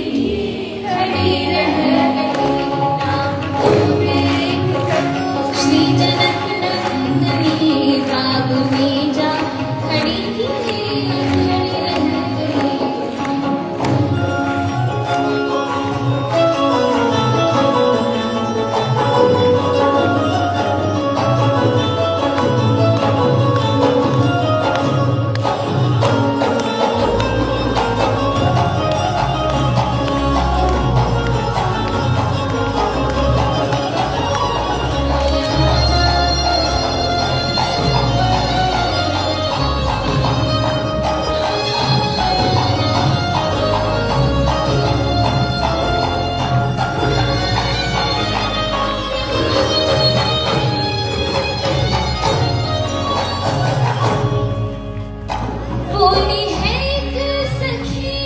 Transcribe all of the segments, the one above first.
खड़ी रह गई राम को देखकर। श्री जनक नंदनी बाग में जा खड़ी रह गई। बोली है एक सखी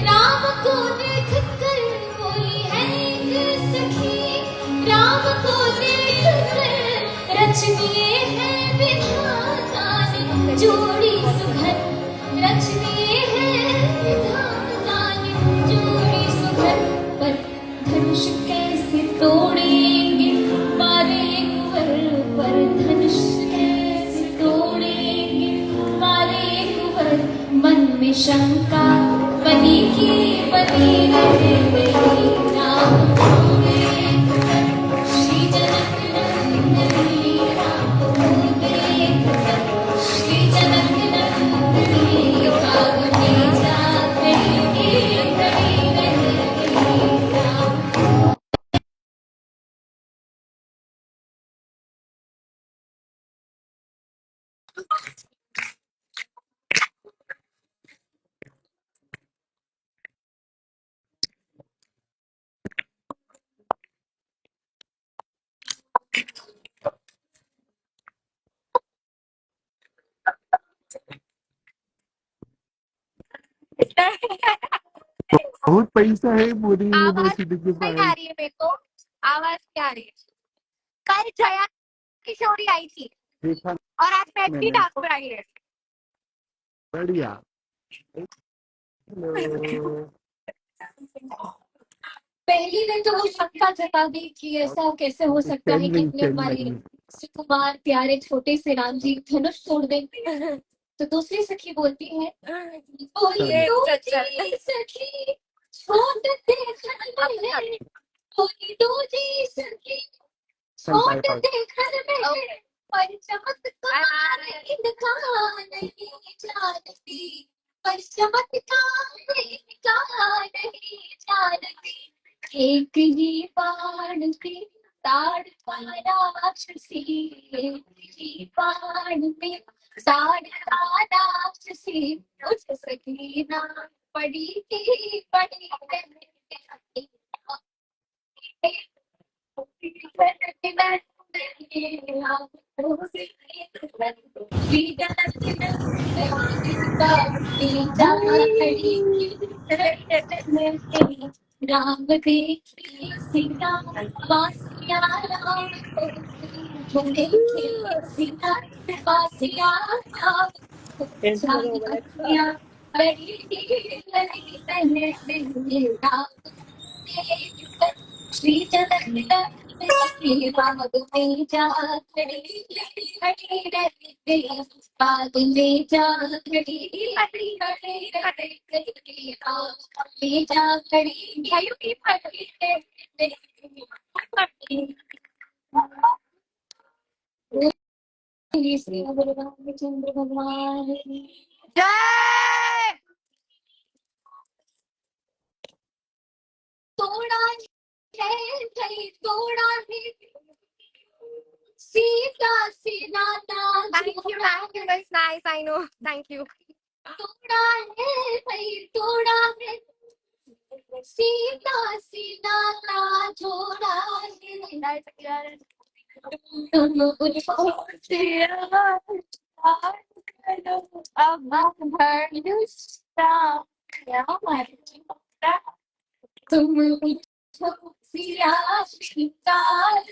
राम को देखकर, बोली है एक सखी राम को देखकर। रच दिए हैं विधाता ने जोड़ी सुघर, रच दिए हैं विधाता ने जोड़ी सुघर। पर धनुष कैसे तोड़ेंगे मारे कुंवर, पर धनुष कैसे तोड़ेंगे मारे कुंवर। मन में शंका बनी की बनी रह गई राम को देखकर। श्री जनक नंदनी राम को देखकर। श्री जनक नंदनी बाग में जा खड़ी रह गई राम। बहुत पैसा है मोदी आवाज यूनिवर्सिटी के नहीं आ पास। रही है मेरे को, आवाज क्या आ रही है? कल जया किशोरी आई थी देखा और आज मैथी मैंने, ठाकुर आई है। बढ़िया। हेलो। पहली दिन तो वो शंका जता दी कि ऐसा कैसे हो सकता है कि अपने हमारे नहीं। सुकुमार प्यारे छोटे से राम जी धनुष तोड़ देते। तो दूसरी सखी बोलती है, बोली दूजी सखी छोड़ दे घर में, बोली दूजी सखी छोड़ दे घर में। पर चमत्कार इनका नहीं जानती, पर चमत्कार इनका नहीं जानती। एक ही बाण पे ताड़ राक्षसी, एक ही बाण पे ताड़ राक्षसी। उस सकी ना पड़ी थी पड़ी राम देखी सीता बासिया राम को देखी सीता बासिया राम को। जानिया बड़ी राम देखकर। श्री जनक बाग में जा खड़ी रह गई, बाग में जा खड़ी रह गई बाग में जा खड़ी श्री रामचंद्र भगवान की जय। तोड़ा है भाई तोड़ा है सीता से नाता। Thank you, that's nice, I know, thank you. तोड़ा है भाई तोड़ा है सीता से नाता जोड़ा है। तुम मुझको अब तुम मुझको सिया शिकार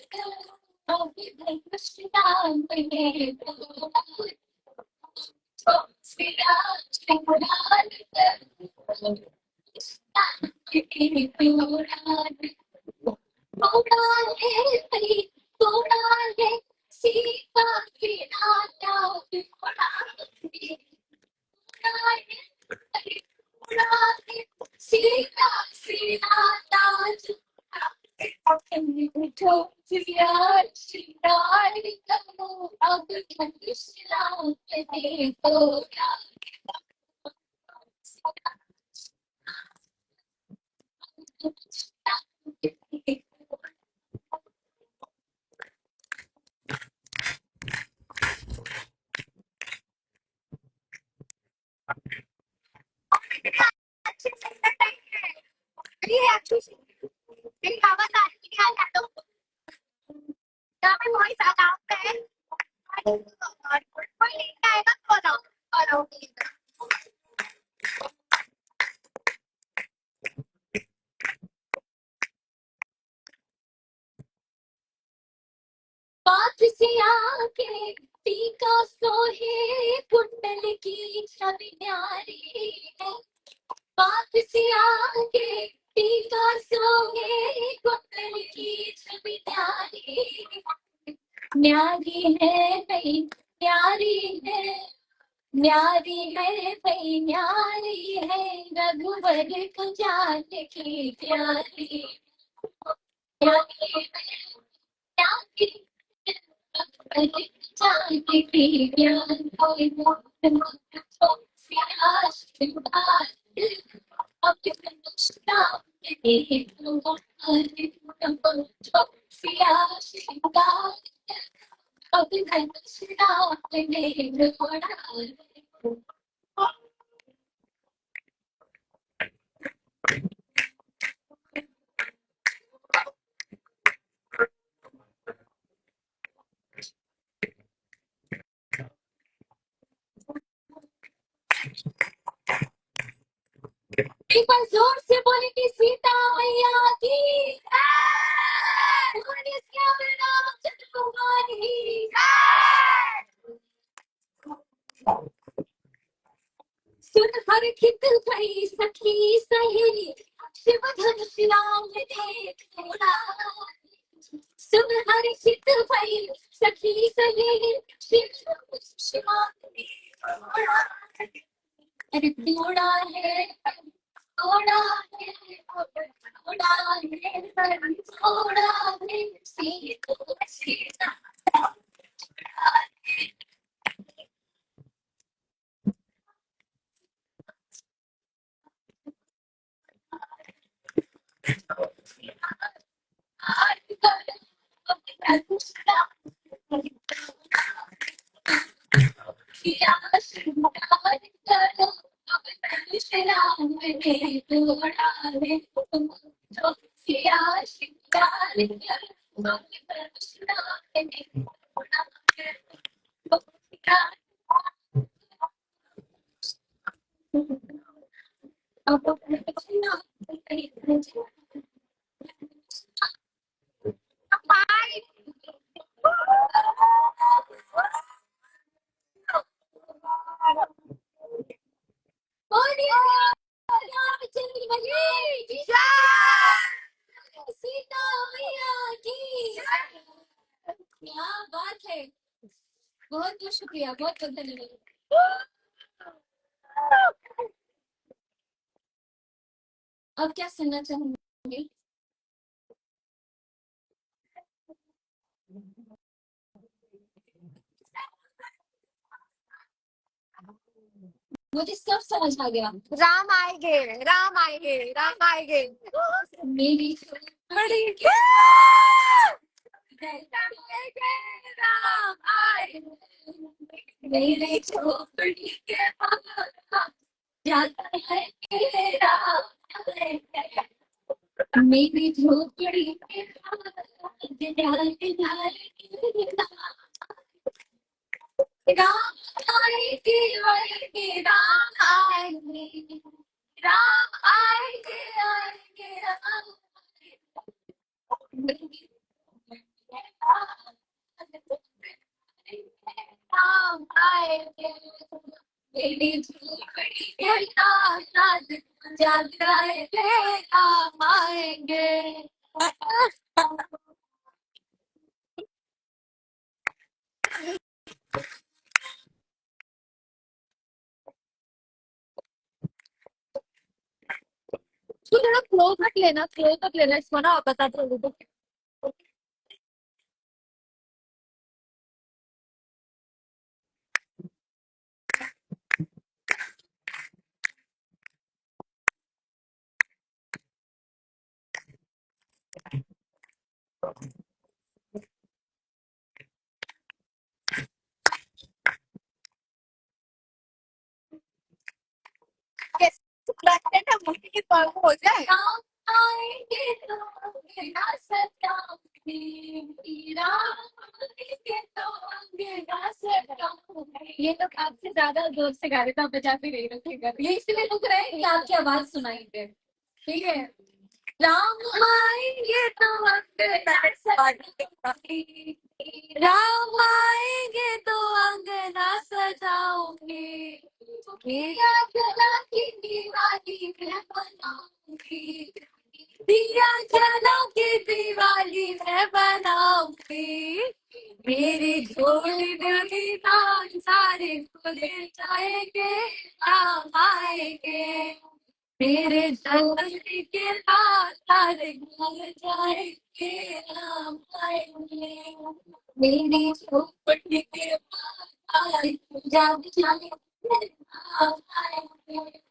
बात से आके टीका सोहे कुंडल की छवि न्यारी है बात से आके टीका सोहे कुंडल की छवि न्यारी है नहीं न्यारी है न्यारी है भाई न्यारी है रघुवर को जान की प्यारी न्यारी है न्यारी है, रघुवर को जान की प्यारी कोई मोहन को सिया श्रृंगार अब कृष्णा के सिया श्रृंगार अब कृष्णा के एक बार जोर से बोले कि सीता मैया की बोले श्याम रामचंद्र भगवान की सुन हर खित भई सखी सहेली शिव धनुष राम देख थोड़ा सुन हर खित भई सखी सहेली शिव धनुष राम देख थोड़ा अरे थोड़ा है थोड़ा है थोड़ा है थोड़ा है सीता सीता मैया की क्या बात है बहुत बहुत शुक्रिया बहुत बहुत धन्यवाद अब क्या सुनना चाहूंगी मुझे सब समझ आ गया राम आएंगे राम आएंगे राम आएंगे मेरी बड़ी राम आएंगे मेरी झोपड़ी के बाहर जाता है कि राम आएंगे मेरी झोपड़ी के बाहर जाता है राम आएंगे आएंगे राम आएंगे राम आएंगे आएंगे राम आएंगे मेरी झोपड़ी के राज जाता है राम आएंगे। तू थोड़ा क्लोज तक लेना इसको ना बताते रहो तो। मुझे पार हो जाए। आएंगे तो आएंगे ना सताएंगे, राम आएंगे तो आएंगे ना सताएंगे। ये लोग आपसे ज्यादा जोर से गा रहे थे, आप बजाते नहीं रखेगा, ये इसलिए रुक रहे हैं कि आपकी आवाज सुनाई दे। ठीक है, राम आएंगे तो अंगना सजाऊंगी, राम आएंगे तो अंगना सजाऊंगी, दिया जला के दिवाली मैं बनाऊंगी, दिया जला के दिवाली मैं बनाऊंगी, मेरी झोली में दान सारे खुले जाएंगे, राम आएंगे, मेरे जंगल के लाल सारे घर जाएंगे, राम आएंगे, मेरी झोपड़ी के पास जाएंगे, राम आएंगे।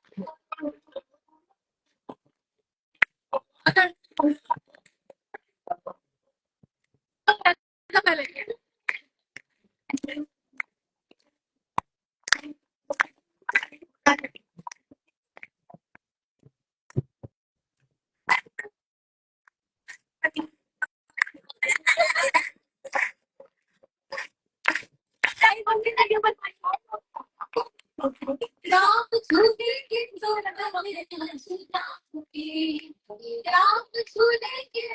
राम झूले के तो राम झूले के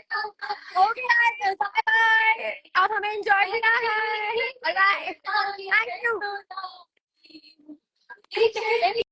हो गया है, बाय बाय। अब हमें एंजॉय करना है, बाय बाय, थैंक यू।